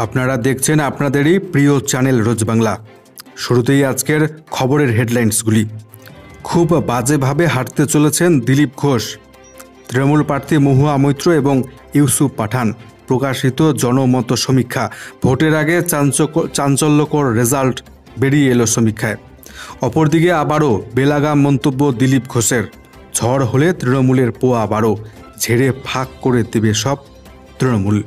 আপনারা দেখছেন আপনাদেরই প্রিয় চ্যানেল রোজ বাংলা। শুরুতেই আজকের খবরের হেডলাইন্সগুলি। খুব বাজেভাবে হাঁটতে চলেছেন দিলীপ ঘোষ। তৃণমূল প্রার্থী মহুয়া মৈত্র এবং ইউসুফ পাঠান। প্রকাশিত জনমত সমীক্ষা। ভোটের আগে চাঞ্চল্যকর রেজাল্ট বেরিয়ে এলো সমীক্ষায়। অপরদিকে আবারও বেলাগাম মন্তব্য দিলীপ ঘোষের। ঝড় হলে তৃণমূলের পোয়া বারো, ঝেড়ে ফাঁক করে দেবে সব তৃণমূল।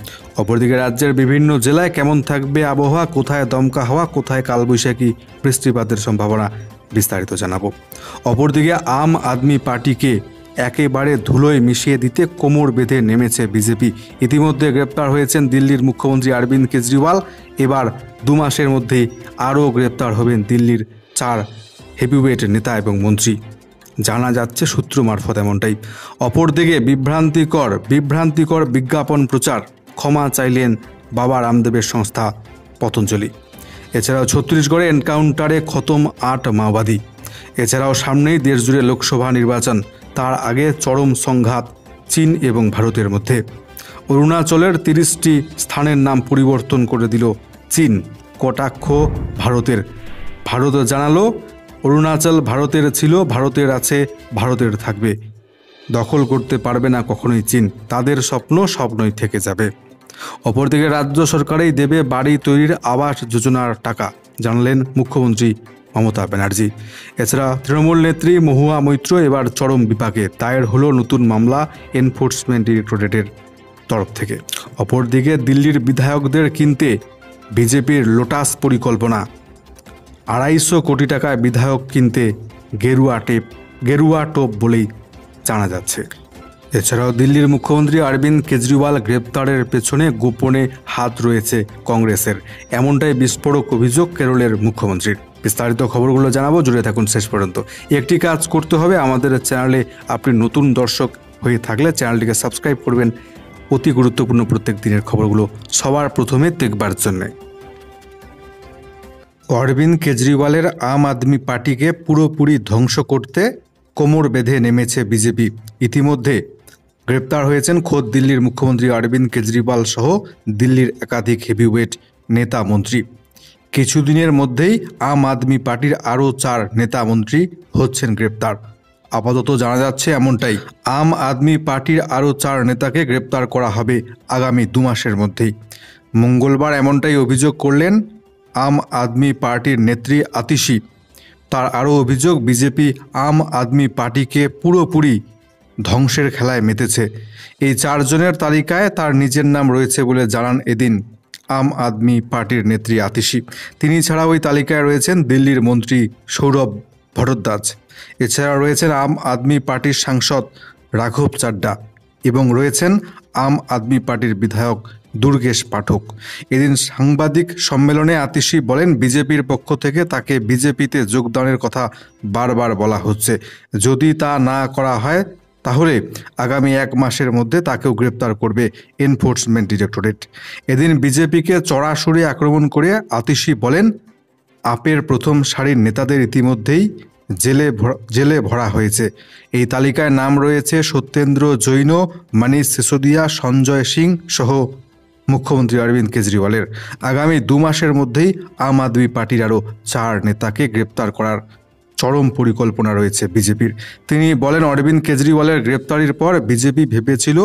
অপরদিকে রাজ্যের বিভিন্ন জেলায় কেমন থাকবে আবহাওয়া, কোথায় দমকা হাওয়া, কোথায় কালবৈশাখী বৃষ্টিপাতের সম্ভাবনা, বিস্তারিত জানাবো। অপরদিকে আম আদমি পার্টিকে একেবারে ধুলোয় মিশিয়ে দিতে কোমর বেঁধে নেমেছে বিজেপি। ইতিমধ্যে গ্রেপ্তার হয়েছেন দিল্লির মুখ্যমন্ত্রী অরবিন্দ কেজরিওয়াল। এবার 2 মাসের মধ্যেই আরও গ্রেপ্তার হবেন দিল্লির 4 হেভিওয়েট নেতা এবং মন্ত্রী, জানা যাচ্ছে সূত্র মারফত এমনটাই। অপরদিকে বিভ্রান্তিকর বিজ্ঞাপন প্রচার, ক্ষমা চাইলেন বাবা রামদেবের সংস্থা পতঞ্জলি। এছাড়াও ছত্তিশগড়ে এনকাউন্টারে খতম 8 মাওবাদী। এছাড়াও সামনেই দেশজুড়ে লোকসভা নির্বাচন, তার আগে চরম সংঘাত চীন এবং ভারতের মধ্যে। অরুণাচলের 30টি স্থানের নাম পরিবর্তন করে দিল চীন, কটাক্ষ ভারতের। ভারত জানালো অরুণাচল ভারতের ছিল, ভারতের আছে, ভারতের থাকবে, দখল করতে পারবে না কখনোই চীন। তাদের স্বপ্নই থেকে যাবে। অপরদিকে রাজ্য সরকারই দেবে বাড়ি তৈরির আবাস যোজনার টাকা, জানালেন মুখ্যমন্ত্রী মমতা ব্যানার্জি। এছাড়া তৃণমূল নেত্রী মহুয়া মৈত্র এবার চরম বিপাকে, দায়ের হলো নতুন মামলা এনফোর্সমেন্ট ডিরেক্টরেটের তরফ থেকে। অপরদিকে দিল্লির বিধায়কদের কিনতে বিজেপির লোটাস পরিকল্পনা। 250 কোটি টাকায় বিধায়ক কিনতে গেরুয়া টোপ বলেই জানা যাচ্ছে। এছাড়াও দিল্লির মুখ্যমন্ত্রী অরবিন্দ কেজরিওয়াল গ্রেপ্তারের পেছনে গোপনে হাত রয়েছে কংগ্রেসের, এমনটাই বিস্ফোরক অভিযোগ কেরলের মুখ্যমন্ত্রীর। বিস্তারিত খবরগুলো জানাবো, জুড়ে থাকুন শেষ পর্যন্ত। একটি কাজ করতে হবে, আমাদের চ্যানেলে আপনি নতুন দর্শক হয়ে থাকলে চ্যানেলটিকে সাবস্ক্রাইব করবেন, অতি গুরুত্বপূর্ণ প্রত্যেক দিনের খবরগুলো সবার প্রথমে দেখবার জন্যে। অরবিন্দ কেজরিওয়ালের আম আদমি পার্টিকে পুরোপুরি ধ্বংস করতে কোমর বেঁধে নেমেছে বিজেপি। ইতিমধ্যে গ্রেপ্তার হয়েছেন খোদ দিল্লির মুখ্যমন্ত্রী অরবিন্দ কেজরিওয়াল সহ দিল্লির একাধিক হেভিওয়েট নেতা মন্ত্রী। কিছুদিনের মধ্যেই আম আদমি পার্টির আরও 4 নেতা মন্ত্রী হচ্ছেন গ্রেপ্তার। আপাতত জানা যাচ্ছে এমনটাই। আম আদমি পার্টির আরও 4 নেতাকে গ্রেপ্তার করা হবে আগামী 2 মাসের মধ্যেই। মঙ্গলবার এমনটাই অভিযোগ করলেন আম আদমি পার্টির নেত্রী আতিশি। তার আরও অভিযোগ, বিজেপি আম আদমি পার্টিকে পুরোপুরি ধ্বংসের খেলায় মেতেছে। এই 4 জনের তালিকায় তার নিজের নাম রয়েছে বলে জানান এদিন আম আদমি পার্টির নেত্রী আতিশি। তিনি ছাড়াও ওই তালিকায় রয়েছেন দিল্লির মন্ত্রী সৌরভ ভরদ্বাজ। এছাড়া রয়েছেন আম আদমি পার্টির সাংসদ রাঘব চাড্ডা এবং রয়েছেন আম আদমি পার্টির বিধায়ক দুর্গেশ পাঠক। এদিন সাংবাদিক সম্মেলনে আতিশি বলেন, বিজেপির পক্ষ থেকে তাকে বিজেপিতে যোগদানের কথা বারবার বলা হচ্ছে। যদি তা না করা হয় তাহলে আগামী 1 মাসের মধ্যে তাকেও গ্রেপ্তার করবে এনফোর্সমেন্ট ডিরেক্টরেট। এদিন বিজেপিকে চড়াসড়ি আক্রমণ করে আতিশি বলেন, আপের প্রথম সারির নেতাদের ইতিমধ্যেই জেলে ভরা হয়েছে। এই তালিকায় নাম রয়েছে সত্যেন্দ্র জৈন, মনীষ সিসোদিয়া, সঞ্জয় সিং সহ মুখ্যমন্ত্রী অরবিন্দ কেজরিওয়ালের। আগামী 2 মাসের মধ্যেই আম আদমি পার্টির আরও 4 নেতাকে গ্রেপ্তার করার চরম পরিকল্পনা রয়েছে বিজেপির। তিনি বলেন, অরবিন্দ কেজরিওয়ালের গ্রেপ্তারির পর বিজেপি ভেবেছিল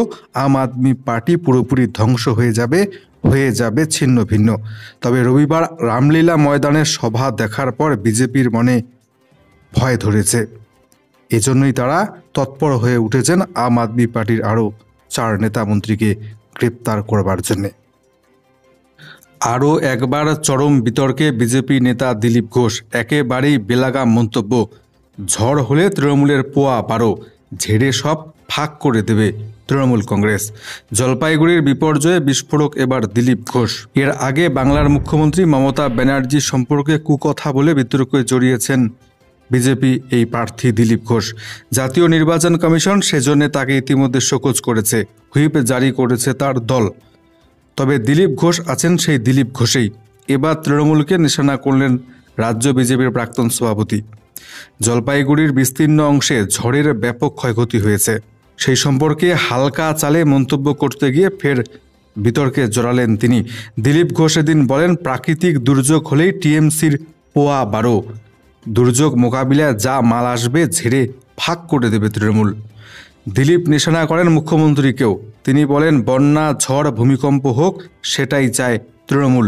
আম আদমি পার্টি পুরোপুরি ধ্বংস হয়ে যাবে ছিন্ন ভিন্ন। তবে রবিবার রামলীলা ময়দানের সভা দেখার পর বিজেপির মনে ভয় ধরেছে। এজন্যই তারা তৎপর হয়ে উঠেছেন আম আদমি পার্টির আরও 4 নেতা মন্ত্রীকে গ্রেপ্তার করবার জন্য। আরও একবার চরম বিতর্কে বিজেপি নেতা দিলীপ ঘোষ। একেবারেই বেলাগাম মন্তব্য। ঝড় হলে তৃণমূলের পোয়া বারো, ঝেড়ে সব ফাঁক করে দেবে তৃণমূল কংগ্রেস। জলপাইগুড়ির বিপর্যয়ে বিস্ফোরক এবার দিলীপ ঘোষ। এর আগে বাংলার মুখ্যমন্ত্রী মমতা ব্যানার্জি সম্পর্কে কুকথা বলে বিতর্কে জড়িয়েছেন বিজেপি এই প্রার্থী দিলীপ ঘোষ। জাতীয় নির্বাচন কমিশন সেজন্য তাকে ইতিমধ্যে শোকজ করেছে, হুইপ জারি করেছে তার দল। তবে দিলীপ ঘোষ আছেন সেই দিলীপ ঘোষেই। এবার তৃণমূলকে নিশানা করলেন রাজ্য বিজেপির প্রাক্তন সভাপতি। জলপাইগুড়ির বিস্তীর্ণ অংশে ঝড়ের ব্যাপক ক্ষয়ক্ষতি হয়েছে, সেই সম্পর্কে হালকা চালে মন্তব্য করতে গিয়ে ফের বিতর্কে জড়ালেন তিনি। দিলীপ ঘোষ এদিন বলেন, প্রাকৃতিক দুর্যোগ হলেই টিএমসির পোয়া 12, দুর্যোগ মোকাবিলায় যা মাল আসবে ঝেড়ে ফাঁক করে দেবে তৃণমূল। দিলীপ নিশানা করেন মুখ্যমন্ত্রীকেও। তিনি বলেন, বন্যা, ঝড়, ভূমিকম্প হোক, সেটাই চায় তৃণমূল,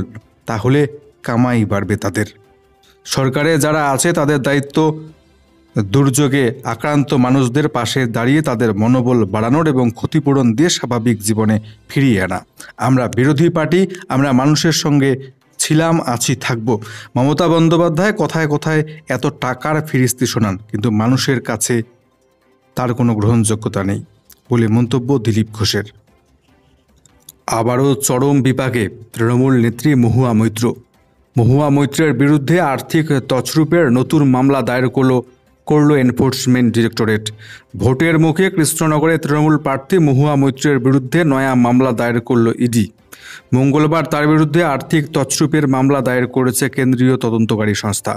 তাহলে কামাই বাড়বে তাদের। সরকারে যারা আছে তাদের দায়িত্ব দুর্যোগে আক্রান্ত মানুষদের পাশে দাঁড়িয়ে তাদের মনোবল বাড়ানোর এবং ক্ষতিপূরণ দিয়ে স্বাভাবিক জীবনে ফিরিয়ে আনা। আমরা বিরোধী পার্টি, আমরা মানুষের সঙ্গে ছিলাম, আছি, থাকব। মমতা বন্দ্যোপাধ্যায় কথায় কথায় এত টাকার ফিরিস্তি শোনান, কিন্তু মানুষের কাছে তার কোনো গ্রহণযোগ্যতা নেই বলে মন্তব্য দিলীপ ঘোষের। আবারও চরম বিপাকে তৃণমূল নেত্রী মহুয়া মৈত্র। মহুয়া মৈত্রের বিরুদ্ধে আর্থিক তছরূপের নতুন মামলা দায়ের করল এনফোর্সমেন্ট ডিরেক্টরেট। ভোটের মুখে কৃষ্ণনগরে তৃণমূল প্রার্থী মহুয়া মৈত্রের বিরুদ্ধে নয়া মামলা দায়ের করল ইডি। মঙ্গলবার তার বিরুদ্ধে আর্থিক তছরূপের মামলা দায়ের করেছে কেন্দ্রীয় তদন্তকারী সংস্থা।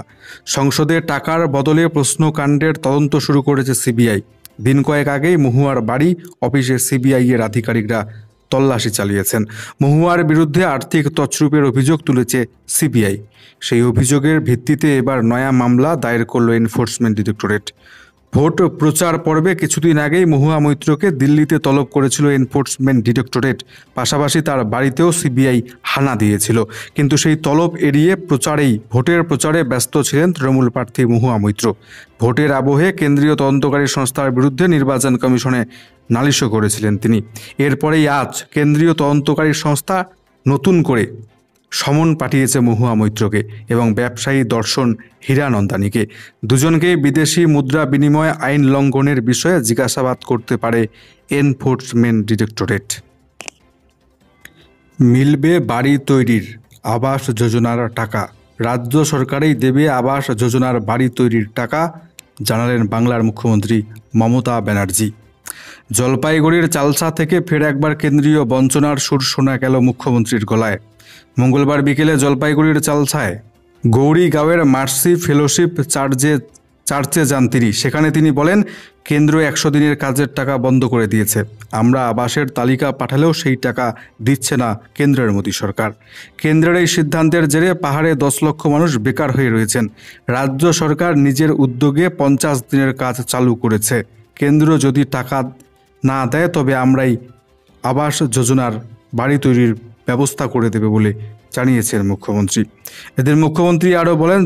সংসদে টাকার বদলে প্রশ্নকাণ্ডের তদন্ত শুরু করেছে সিবিআই। দিন কয়েক আগেই মহুয়ার বাড়ি, অফিসে সিবিআই এর আধিকারিকরা তল্লাশি চালিয়েছেন। মহুয়ার বিরুদ্ধে আর্থিক তছরূপের অভিযোগ তুলেছে সিবিআই। সেই অভিযোগের ভিত্তিতে এবার নয়া মামলা দায়ের করল এনফোর্সমেন্ট ডিরেক্টরেট। ভোট প্রচার পর্বে কিছুদিন আগেই মহুয়া মৈত্রকে দিল্লিতে তলব করেছিল এনফোর্সমেন্ট ডিরেক্টরেট। পাশাপাশি তার বাড়িতেও সিবিআই হানা দিয়েছিল। কিন্তু সেই তলব এড়িয়ে ভোটের প্রচারে ব্যস্ত ছিলেন তৃণমূল প্রার্থী মহুয়া মৈত্র। ভোটের আবহে কেন্দ্রীয় তদন্তকারী সংস্থার বিরুদ্ধে নির্বাচন কমিশনে নালিশও করেছিলেন তিনি। এরপরেই আজ কেন্দ্রীয় তদন্তকারী সংস্থা নতুন করে সমন পাঠিয়েছে মহুয়া মৈত্রকে এবং ব্যবসায়ী দর্শন হীরানন্দানীকে। দুজনকেই বিদেশি মুদ্রা বিনিময় আইন লঙ্ঘনের বিষয়ে জিজ্ঞাসাবাদ করতে পারে এনফোর্সমেন্ট ডিরেক্টরেট। মিলবে বাড়ি তৈরির আবাস যোজনার টাকা। রাজ্য সরকারই দেবে আবাস যোজনার বাড়ি তৈরির টাকা, জানালেন বাংলার মুখ্যমন্ত্রী মমতা ব্যানার্জি। জলপাইগুড়ির চালসা থেকে ফের একবার কেন্দ্রীয় বঞ্চনার সুর শোনা গেল মুখ্যমন্ত্রীর গলায়। মঙ্গলবার বিকেলে জলপাইগুড়ির চালসায় গৌরী গাঁওয়ের মার্সি ফেলোশিপ চার্চে যান তিনি। সেখানে তিনি বলেন, কেন্দ্র 100 দিনের কাজের টাকা বন্ধ করে দিয়েছে। আমরা আবাসের তালিকা পাঠালেও সেই টাকা দিচ্ছে না কেন্দ্রের মোদী সরকার। কেন্দ্রের এই সিদ্ধান্তের জেরে পাহাড়ে 10 লক্ষ মানুষ বেকার হয়ে রয়েছেন। রাজ্য সরকার নিজের উদ্যোগে 50 দিনের কাজ চালু করেছে। কেন্দ্র যদি টাকা না দেয় তবে আমরাই আবাস যোজনার বাড়ি তৈরির ব্যবস্থা করে দেবে বলে জানিয়েছেন মুখ্যমন্ত্রী। এদের মুখ্যমন্ত্রী আরও বলেন,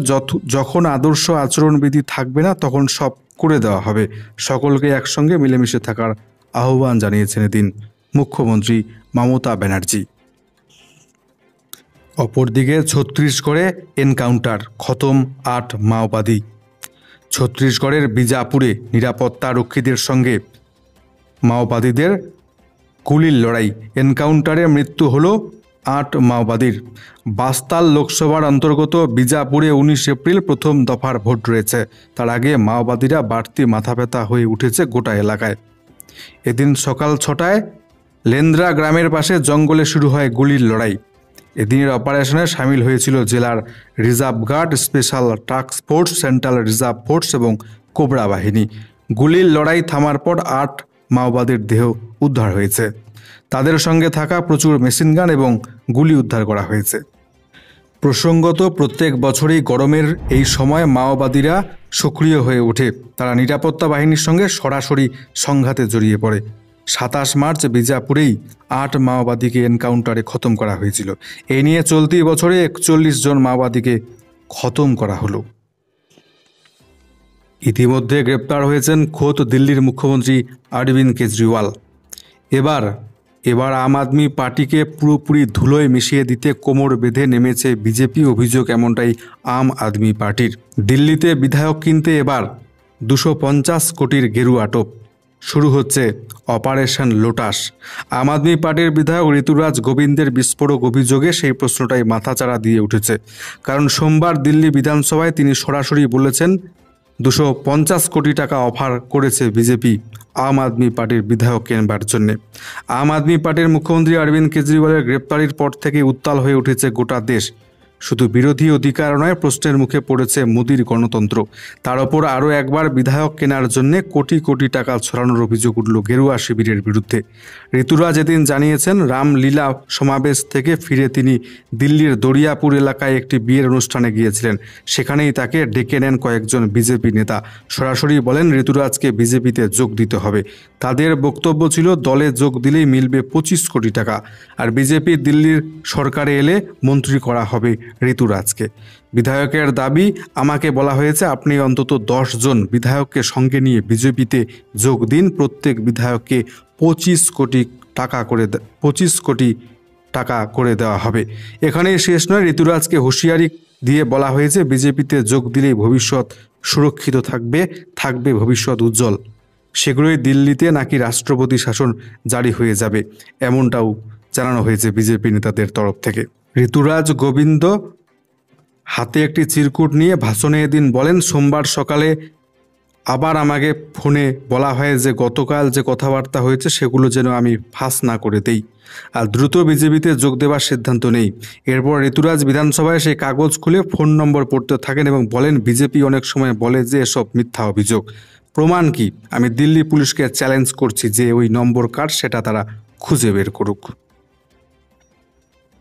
যখন আদর্শ আচরণবিধি থাকবে না তখন সব করে দেওয়া হবে। সকলকে একসঙ্গে মিলেমিশে থাকার আহ্বান জানিয়েছেন এদিন মুখ্যমন্ত্রী মমতা ব্যানার্জি। অপরদিকে ছত্তিশগড়ে এনকাউন্টার, খতম 8 মাওবাদী। ছত্তিশগড়ের বিজাপুরে নিরাপত্তা রক্ষীদের সঙ্গে মাওবাদীদের গুলির লড়াই, এনকাউন্টারে মৃত্যু হলো 8 মাওবাদীর। বাস্তাল লোকসভার অন্তর্গত বিজাপুরে 19 এপ্রিল প্রথম দফার ভোট রয়েছে। তার আগে মাওবাদীরা বাড়তি মাথাব্যথা হয়ে উঠেছে গোটা এলাকায়। এদিন সকাল 6টায় লেন্দ্রা গ্রামের পাশে জঙ্গলে শুরু হয় গুলির লড়াই। এদিনের অপারেশনে সামিল হয়েছিল জেলার reserve guard, special task force, central reserve force এবং কোবরা বাহিনী। গুলির লড়াই থামার পর 8 মাওবাদীর দেহ উদ্ধার হয়েছে। তাদের সঙ্গে থাকা প্রচুর মেশিনগান এবং গুলি উদ্ধার করা হয়েছে। প্রসঙ্গত, প্রত্যেক বছরই গরমের এই সময় মাওবাদীরা সক্রিয় হয়ে ওঠে। তারা নিরাপত্তা বাহিনীর সঙ্গে সরাসরি সংঘাতে জড়িয়ে পড়ে। 27 মার্চ বিজাপুরেই 8 মাওবাদীকে এনকাউন্টারে খতম করা হয়েছিল। এই নিয়ে চলতি বছরে 41 জন মাওবাদীকে খতম করা হলো। ইতিমধ্যে গ্রেপ্তার হয়েছেন খোদ দিল্লির মুখ্যমন্ত্রী অরবিন্দ কেজরিওয়াল। এবার আম আদমি পার্টিকে পুরোপুরি ধুলোয় মিশিয়ে দিতে কোমর বেঁধে নেমেছে বিজেপি, অভিযোগ এমনটাই আম আদমি পার্টির। দিল্লিতে বিধায়ক কিনতে এবার 250 কোটির গেরুয়া টোপ। শুরু হচ্ছে অপারেশন লোটাস। আম আদমি পার্টির বিধায়ক ঋতুরাজ গোবিন্দের বিস্ফোরক অভিযোগে সেই প্রশ্নটাই মাথাচাড়া দিয়ে উঠেছে। কারণ সোমবার দিল্লি বিধানসভায় তিনি সরাসরি বলেছেন 250 কোটি টাকা অফার করেছে বিজেপি আম আদমি পার্টির বিধায়ক কেনবার জন্যে। আম আদমি পার্টির মুখ্যমন্ত্রী অরবিন্দ কেজরিওয়ালের গ্রেপ্তারির পর থেকে উত্তাল হয়ে উঠেছে গোটা দেশ। শুধু বিরোধী অধিকার নয়, প্রশ্নের মুখে পড়েছে মোদির গণতন্ত্র। তার ওপর আরও একবার বিধায়ক কেনার জন্য কোটি কোটি টাকা ছড়ানোর অভিযোগ উঠল গেরুয়া শিবিরের বিরুদ্ধে। ঋতুরাজ এদিন জানিয়েছেন, রামলীলা সমাবেশ থেকে ফিরে তিনি দিল্লির দরিয়াপুর এলাকায় একটি বিয়ের অনুষ্ঠানে গিয়েছিলেন। সেখানেই তাকে ডেকে নেন কয়েকজন বিজেপি নেতা। সরাসরি বলেন ঋতুরাজকে বিজেপিতে যোগ দিতে হবে। তাদের বক্তব্য ছিল, দলে যোগ দিলেই মিলবে 25 কোটি টাকা, আর বিজেপি দিল্লির সরকারে এলে মন্ত্রী করা হবে ঋতুরাজকে। বিধায়কের দাবি, আমাকে বলা হয়েছে আপনি অন্তত 10 জন বিধায়ককে সঙ্গে নিয়ে বিজেপিতে যোগ দিন, প্রত্যেক বিধায়ককে 25 কোটি টাকা করে দেওয়া হবে। এখানেই শেষ নয়, ঋতুরাজকে হুঁশিয়ারি দিয়ে বলা হয়েছে বিজেপিতে যোগ দিলেই ভবিষ্যৎ সুরক্ষিত থাকবে ভবিষ্যৎ উজ্জ্বল। সেগুলোই দিল্লিতে নাকি রাষ্ট্রপতি শাসন জারি হয়ে যাবে, এমনটাও জানানো হয়েছে বিজেপি নেতাদের তরফ থেকে। ঋতুরাজ গোবিন্দ হাতে একটি চিরকুট নিয়ে ভাষণে এদিন বলেন, সোমবার সকালে আবার আমাকে ফোনে বলা হয় যে গতকাল যে কথাবার্তা হয়েছে সেগুলো যেন আমি ফাঁস না করে দেই, আর দ্রুত বিজেপিতে যোগ দেওয়ার সিদ্ধান্ত নেই। এরপর ঋতুরাজ বিধানসভায় সেই কাগজ খুলে ফোন নম্বর পড়তে থাকেন এবং বলেন, বিজেপি অনেক সময় বলে যে এসব মিথ্যা অভিযোগ, প্রমাণ কি? আমি দিল্লি পুলিশকে চ্যালেঞ্জ করছি যে ওই নম্বর কার সেটা তারা খুঁজে বের করুক।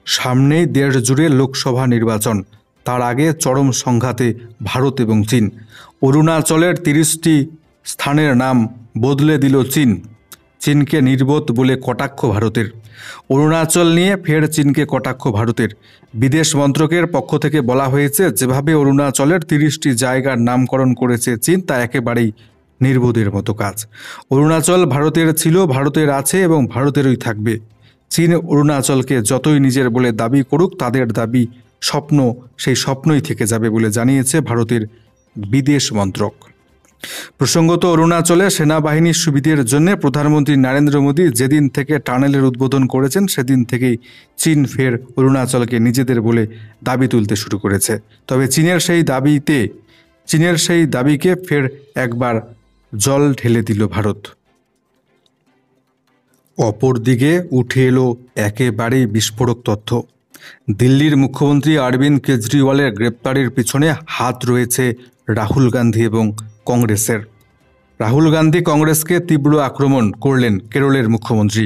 সামনেই দেশ জুড়ে লোকসভা নির্বাচন, তার আগে চরম সংঘাতে ভারত এবং চীন। অরুণাচলের 30টি স্থানের নাম বদলে দিল চীন। চীনকে নির্বোধ বলে কটাক্ষ ভারতের। অরুণাচল নিয়ে ফের চীনকে কটাক্ষ ভারতের। বিদেশ মন্ত্রকের পক্ষ থেকে বলা হয়েছে, যেভাবে অরুণাচলের 30টি জায়গার নামকরণ করেছে চীন, তা একেবারেই নির্বোধের মতো কাজ। অরুণাচল ভারতের ছিল, ভারতের আছে এবং ভারতেরই থাকবে। চীন অরুণাচলকে যতই নিজের বলে দাবি করুক, তাদের দাবি স্বপ্ন, সেই স্বপ্নই থেকে যাবে বলে জানিয়েছে ভারতের বিদেশ মন্ত্রক। প্রসঙ্গত, অরুণাচলে সেনাবাহিনীর সুবিধের জন্য প্রধানমন্ত্রী নরেন্দ্র মোদী যেদিন থেকে টানেলের উদ্বোধন করেছেন, সেদিন থেকেই চীন ফের অরুণাচলকে নিজেদের বলে দাবি তুলতে শুরু করেছে। তবে চীনের সেই দাবিকে ফের একবার জল ঢেলে দিল ভারত। অপরদিকে উঠে এলো একেবারেই বিস্ফোরক তথ্য। দিল্লির মুখ্যমন্ত্রী অরবিন্দ কেজরিওয়ালের গ্রেপ্তারের পিছনে হাত রয়েছে রাহুল গান্ধী এবং কংগ্রেসের। রাহুল গান্ধী কংগ্রেসকে তীব্র আক্রমণ করলেন কেরলের মুখ্যমন্ত্রী।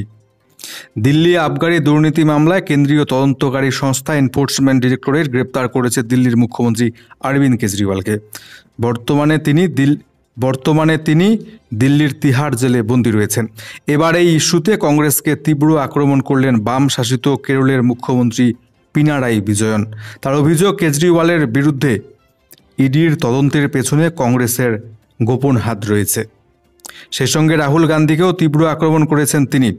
দিল্লি আবগারি দুর্নীতি মামলায় কেন্দ্রীয় তদন্তকারী সংস্থা এনফোর্সমেন্ট ডিরেক্টরেট গ্রেপ্তার করেছে দিল্লির মুখ্যমন্ত্রী অরবিন্দ কেজরিওয়ালকে। বর্তমানে তিনি দিল্লির তিহার জেলে বন্দী রয়েছেন। এবার এই ইস্যুতে কংগ্রেসকে তীব্র আক্রমণ করলেন বাম শাসিত কেরলের মুখ্যমন্ত্রী পিনারাই বিজয়ন। তার অভিযোগ, কেজরিওয়ালের বিরুদ্ধে ইডির তদন্তের পেছনে কংগ্রেসের গোপন হাত রয়েছে। সেই সঙ্গে রাহুল গান্ধীকেও তীব্র আক্রমণ করেছেন তিনি।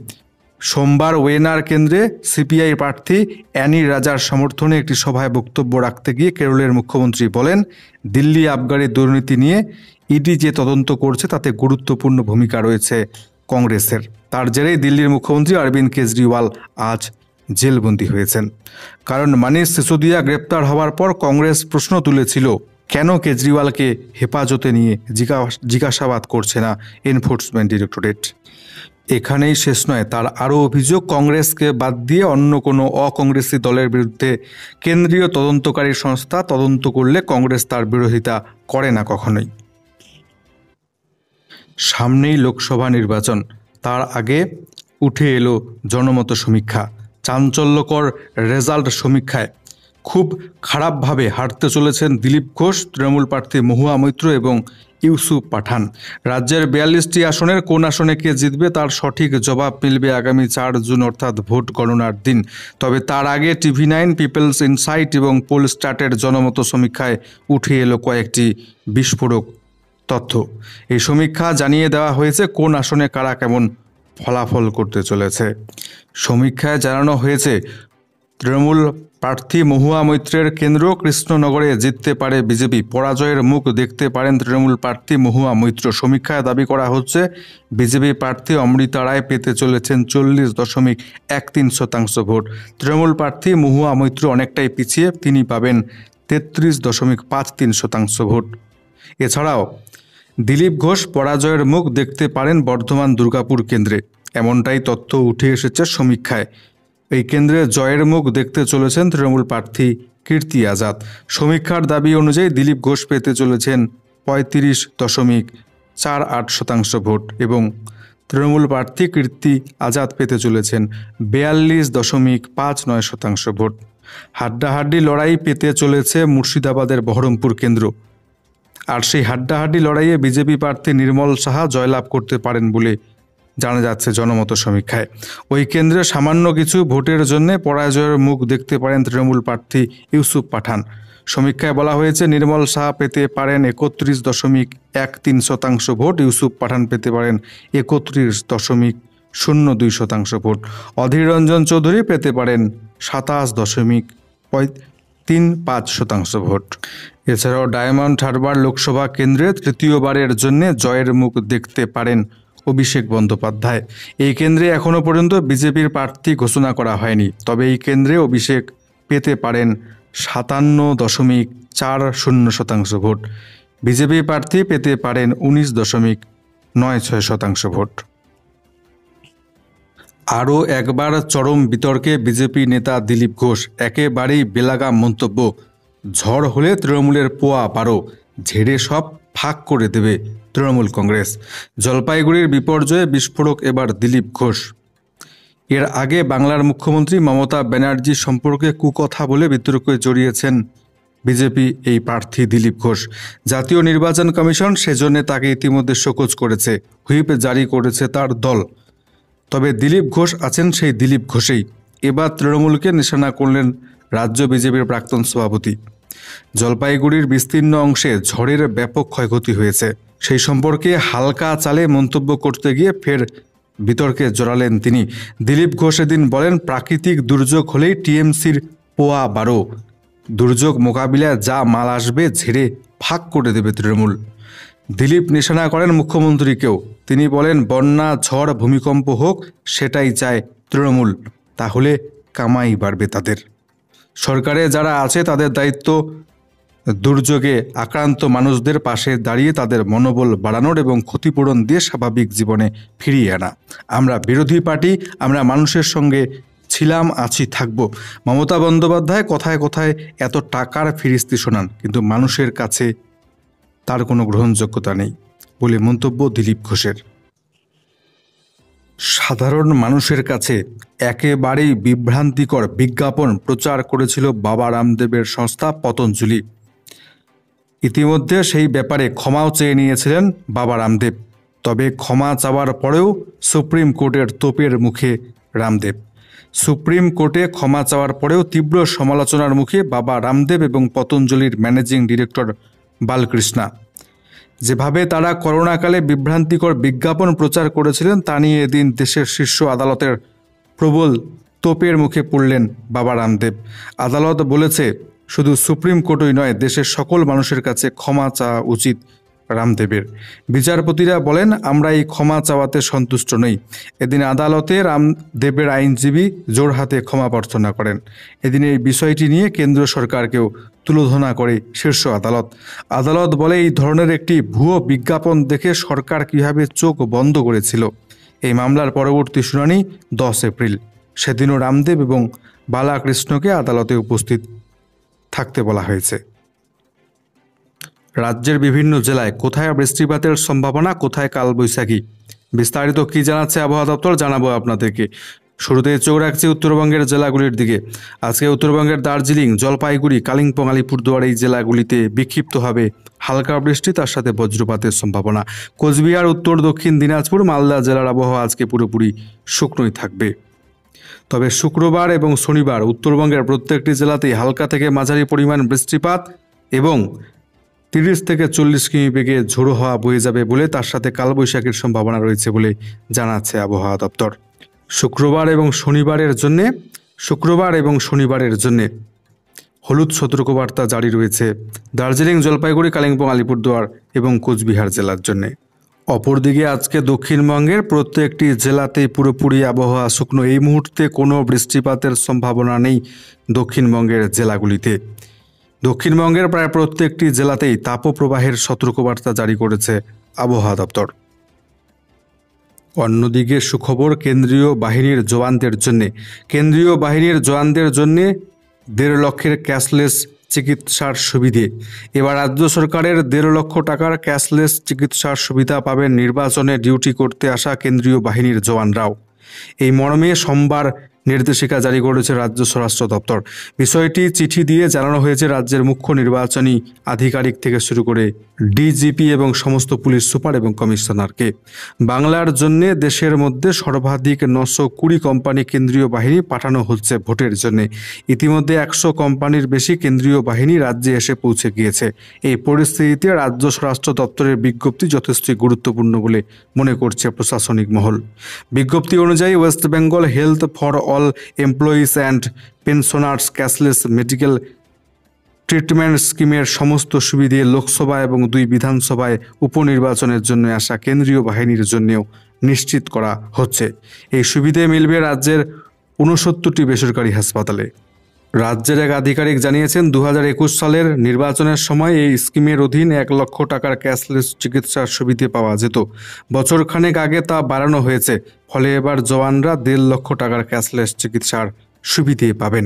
সোমবার ওয়েনার কেন্দ্রে সিপিআই প্রার্থী অ্যানি রাজার সমর্থনে একটি সভায় বক্তব্য রাখতে গিয়ে কেরলের মুখ্যমন্ত্রী বলেন, দিল্লি আবগারি দুর্নীতি নিয়ে ইডি যে তদন্ত করছে তাতে গুরুত্বপূর্ণ ভূমিকা রয়েছে কংগ্রেসের। তার জেরেই দিল্লির মুখ্যমন্ত্রী অরবিন্দ কেজরিওয়াল আজ জেলবন্দী হয়েছেন। কারণ মনীষ সিসোদিয়া গ্রেপ্তার হওয়ার পর কংগ্রেস প্রশ্ন তুলেছিল, কেন কেজরিওয়ালকে হেফাজতে নিয়ে জিজ্ঞাসাবাদ করছে না এনফোর্সমেন্ট ডিরেক্টরেট। এখানেই শেষ নয়, তার আরও অভিযোগ, কংগ্রেসকে বাদ দিয়ে অন্য কোনো অকংগ্রেসি দলের বিরুদ্ধে কেন্দ্রীয় তদন্তকারী সংস্থা তদন্ত করলে কংগ্রেস তার বিরোধিতা করে না কখনোই। সামনেই লোকসভা নির্বাচন, তার আগে উঠে এলো জনমত সমীক্ষা। চাঞ্চল্যকর রেজাল্ট সমীক্ষায় খুব খারাপভাবে হারতে চলেছেন দিলীপ ঘোষ, তৃণমূল প্রার্থী মহুয়া মৈত্র এবং ইউসুফ পাঠান। রাজ্যের 42টি আসনের কোন আসনে কে জিতবে তার সঠিক জবাব মিলবে আগামী 4 জুন অর্থাৎ ভোট গণনার দিন। তবে তার আগে TV9, পিপলস ইনসাইট এবং পোলস্টাটের জনমত সমীক্ষায় উঠে এলো কয়েকটি বিস্ফোরক তথ্য। এই সমীক্ষা জানিয়ে দেওয়া হয়েছে কোন আসনে কারা কেমন ফলাফল করতে চলেছে। সমীক্ষায় জানানো হয়েছে, তৃণমূল প্রার্থী মহুয়া মৈত্রের কেন্দ্র কৃষ্ণনগরে জিততে পারে বিজেপি, পরাজয়ের মুখ দেখতে পারেন তৃণমূল প্রার্থী মহুয়া মৈত্র। সমীক্ষায় দাবি করা হচ্ছে বিজেপি প্রার্থী অমৃতা রায় পেতে চলেছেন 40.13% ভোট। তৃণমূল প্রার্থী মহুয়া মৈত্র অনেকটাই পিছিয়ে, তিনি পাবেন 33.53% ভোট। এছাড়াও দিলীপ ঘোষ পরাজয়ের মুখ দেখতে পারেন বর্ধমান দুর্গাপুর কেন্দ্রে, এমনটাই তথ্য উঠে এসেছে সমীক্ষায়। এই কেন্দ্রে জয়ের মুখ দেখতে চলেছেন তৃণমূল প্রার্থী কীর্তি আজাদ। সমীক্ষার দাবি অনুযায়ী দিলীপ ঘোষ পেতে চলেছেন 35.48% ভোট এবং তৃণমূল প্রার্থী কীর্তি আজাদ পেতে চলেছেন 42.59% ভোট। হাড্ডাহাড্ডি লড়াই পেতে চলেছে মুর্শিদাবাদের বহরমপুর কেন্দ্র। আর সেই হাড্ডাহাড্ডি লড়াইয়ে বিজেপি প্রার্থী নির্মল সাহা জয়লাভ করতে পারেন বলে জানা যাচ্ছে জনমত সমীক্ষায়। ওই কেন্দ্রে সামান্য কিছু ভোটের জন্য পরাজয়ের মুখ দেখতে পারেন তৃণমূল প্রার্থী ইউসুফ পাঠান। সমীক্ষায় বলা হয়েছে নির্মল সাহা পেতে পারেন 31.13% ভোট, ইউসুফ পাঠান পেতে পারেন 31.02% ভোট, অধীর রঞ্জন চৌধুরী পেতে পারেন 27.35% ভোট। এছাড়াও ডায়মন্ড হারবার লোকসভা কেন্দ্রে তৃতীয়বারের জন্য জয়ের মুখ দেখতে পারেন অভিষেক বন্দ্যোপাধ্যায়। এই কেন্দ্রে এখনও পর্যন্ত বিজেপির প্রার্থী ঘোষণা করা হয়নি, তবে এই কেন্দ্রে অভিষেক পেতে পারেন 57.40% ভোট, বিজেপি প্রার্থী পেতে পারেন 19.96% ভোট। আরও একবার চরম বিতর্কে বিজেপি নেতা দিলীপ ঘোষ। একেবারেই বেলাগাম মন্তব্য। ঝড় হলে তৃণমূলের পোয়া 12, ঝেড়ে সব ফাঁক করে দেবে তৃণমূল কংগ্রেস। জলপাইগুড়ির বিপর্যয়ে বিস্ফোরক এবার দিলীপ ঘোষ। এর আগে বাংলার মুখ্যমন্ত্রী মমতা ব্যানার্জি সম্পর্কে কুকথা বলে বিতর্কে জড়িয়েছেন বিজেপি এই প্রার্থী দিলীপ ঘোষ। জাতীয় নির্বাচন কমিশন সেজন্য তাকে ইতিমধ্যে শোকজ করেছে, হুইপ জারি করেছে তার দল। তবে দিলীপ ঘোষ আছেন সেই দিলীপ ঘোষেই। এবার তৃণমূলকে নিশানা করলেন রাজ্য বিজেপির প্রাক্তন সভাপতি। জলপাইগুড়ির বিস্তীর্ণ অংশে ঝড়ের ব্যাপক ক্ষয়ক্ষতি হয়েছে, সেই সম্পর্কে হালকা চালে মন্তব্য করতে গিয়ে ফের বিতর্কে জড়ালেন তিনি। দিলীপ ঘোষ এদিন বলেন, প্রাকৃতিক দুর্যোগ হলেই টিএমসির পোয়া 12, দুর্যোগ মোকাবিলায় যা মাল আসবে ঝেড়ে ফাঁক করে দেবে তৃণমূল। দিলীপ নিশানা করেন মুখ্যমন্ত্রীকেও। তিনি বলেন, বন্যা, ঝড়, ভূমিকম্প হোক সেটাই চায় তৃণমূল, তাহলে কামাই বাড়বে তাদের। সরকারে যারা আছে তাদের দায়িত্ব দুর্যোগে আক্রান্ত মানুষদের পাশে দাঁড়িয়ে তাদের মনোবল বাড়ানোর এবং ক্ষতিপূরণ দিয়ে স্বাভাবিক জীবনে ফিরিয়ে আনা। আমরা বিরোধী পার্টি, আমরা মানুষের সঙ্গে ছিলাম, আছি, থাকব। মমতা বন্দ্যোপাধ্যায় কথায় কথায় এত টাকার ফিরিস্তি শোনান, কিন্তু মানুষের কাছে তার কোনো গ্রহণযোগ্যতা নেই বলে মন্তব্য দিলীপ ঘোষের। সাধারণ মানুষের কাছে একেবারেই বিভ্রান্তিকর বিজ্ঞাপন প্রচার করেছিল বাবা রামদেবের সংস্থা পতঞ্জলি। ইতিমধ্যে সেই ব্যাপারে ক্ষমাও চেয়ে নিয়েছিলেন বাবা রামদেব। তবে ক্ষমা চাওয়ার পরেও সুপ্রিম কোর্টের তোপের মুখে রামদেব। সুপ্রিম কোর্টে ক্ষমা চাওয়ার পরেও তীব্র সমালোচনার মুখে বাবা রামদেব এবং পতঞ্জলির ম্যানেজিং ডিরেক্টর বালকৃষ্ণা। যেভাবে তারা করোনাকালে বিভ্রান্তিকর বিজ্ঞাপন প্রচার করেছিলেন তা নিয়ে এদিন দেশের শীর্ষ আদালতের প্রবল তোপের মুখে পড়লেন বাবা রামদেব। আদালত বলেছে, শুধু সুপ্রিম কোর্টই নয়, দেশের সকল মানুষের কাছে ক্ষমা চাওয়া উচিত রামদেবের। বিচারপতিরা বলেন, আমরা এই ক্ষমা চাওয়াতে সন্তুষ্ট নই। এদিন আদালতে রামদেবের আইনজীবী জোড়হাতে ক্ষমা প্রার্থনা করেন। এদিন এই বিষয়টি নিয়ে কেন্দ্র সরকারকেও তুলোধনা করে শীর্ষ আদালত। আদালত বলে, এই ধরনের একটি ভুয়ো বিজ্ঞাপন দেখে সরকার কিভাবে চোখ বন্ধ করেছিল। এই মামলার পরবর্তী শুনানি 10 এপ্রিল। সেদিনও রামদেব এবং বালাকৃষ্ণকে আদালতে উপস্থিত থাকতে বলা হয়েছে। রাজ্যের বিভিন্ন জেলায় কোথায় বৃষ্টিপাতের সম্ভাবনা, কোথায় কালবৈশাখী, বিস্তারিত কি জানাচ্ছে আবহাওয়া দপ্তর জানাবো আপনাদেরকে। শুরুতে চোখ রাখছি উত্তরবঙ্গের জেলাগুলির দিকে। আজকে উত্তরবঙ্গের দার্জিলিং, জলপাইগুড়ি, কালিম্পং, আলিপুরদুয়ার এই জেলাগুলিতে বিক্ষিপ্তভাবে হালকা বৃষ্টি, তার সাথে বজ্রপাতের সম্ভাবনা। কোচবিহার, উত্তর দক্ষিণ দিনাজপুর, মালদা জেলার আবহাওয়া আজকে পুরোপুরি শুকনোই থাকবে। তবে শুক্রবার এবং শনিবার উত্তরবঙ্গের প্রত্যেকটি জেলাতেই হালকা থেকে মাঝারি পরিমাণ বৃষ্টিপাত এবং 30 থেকে 40 কিমি বেগে ঝোড়ো হাওয়া বয়ে যাবে বলে, তার সাথে কালবৈশাখীর সম্ভাবনা রয়েছে বলে জানাচ্ছে আবহাওয়া দপ্তর। শুক্রবার এবং শনিবারের জন্যে হলুদ সতর্কবার্তা জারি রয়েছে দার্জিলিং, জলপাইগুড়ি, কালিম্পং, আলিপুরদুয়ার এবং কোচবিহার জেলার জন্যে। অপরদিকে আজকে দক্ষিণবঙ্গের প্রত্যেকটি জেলাতেই পুরোপুরি আবহাওয়া শুকনো। এই মুহূর্তে কোনো বৃষ্টিপাতের সম্ভাবনা নেই দক্ষিণবঙ্গের জেলাগুলিতে। দক্ষিণবঙ্গের প্রায় প্রত্যেকটি জেলাতেই তাপপ্রবাহের সতর্কবার্তা জারি করেছে আবহাওয়া দপ্তর। অন্যদিকে সুখবর কেন্দ্রীয় বাহিনীর জওয়ানদের জন্যে। 1.5 লাখের ক্যাশলেস চিকিৎসার সুবিধে। এবার রাজ্য সরকারের 1.5 লক্ষ টাকার ক্যাশলেস চিকিৎসার সুবিধা পাবেন নির্বাচনে ডিউটি করতে আসা কেন্দ্রীয় বাহিনীর জওয়ানরাও। এই মর্মে সোমবার নির্দেশিকা জারি করেছে রাজ্য স্বরাষ্ট্র দপ্তর। বিষয়টি চিঠি দিয়ে জানানো হয়েছে রাজ্যের মুখ্য নির্বাচনী আধিকারিক থেকে শুরু করে ডিজিপি এবং সমস্ত পুলিশ সুপার এবং কমিশনারকে। বাংলার জন্য দেশের মধ্যে সর্বাধিক 920 কোম্পানি কেন্দ্রীয় বাহিনী পাঠানো হচ্ছে ভোটের জন্য। ইতিমধ্যে 100 কোম্পানির বেশি কেন্দ্রীয় বাহিনী রাজ্যে এসে পৌঁছে গিয়েছে। এই পরিস্থিতিতে রাজ্য স্বরাষ্ট্র দপ্তরের বিজ্ঞপ্তি যথেষ্টই গুরুত্বপূর্ণ বলে মনে করছে প্রশাসনিক মহল। বিজ্ঞপ্তি অনুযায়ী West Bengal health for all employees and pensioners cashless medical treatment স্কিমের সমস্ত সুবিধে লোকসভা এবং 2 বিধানসভায় উপনির্বাচনের জন্য আসা কেন্দ্রীয় বাহিনীর জন্যও নিশ্চিত করা হচ্ছে। এই সুবিধে মিলবে রাজ্যের 69টি বেসরকারি হাসপাতালে। রাজ্যের এক আধিকারিক জানিয়েছেন, 2021 সালের নির্বাচনের সময় এই স্কিমের অধীন 1 লক্ষ টাকার ক্যাশলেস চিকিৎসার সুবিধে পাওয়া যেত। বছরখানেক আগে তা বাড়ানো হয়েছে, ফলে এবার জওয়ানরা 1.5 লক্ষ টাকার ক্যাশলেস চিকিৎসার সুবিধে পাবেন।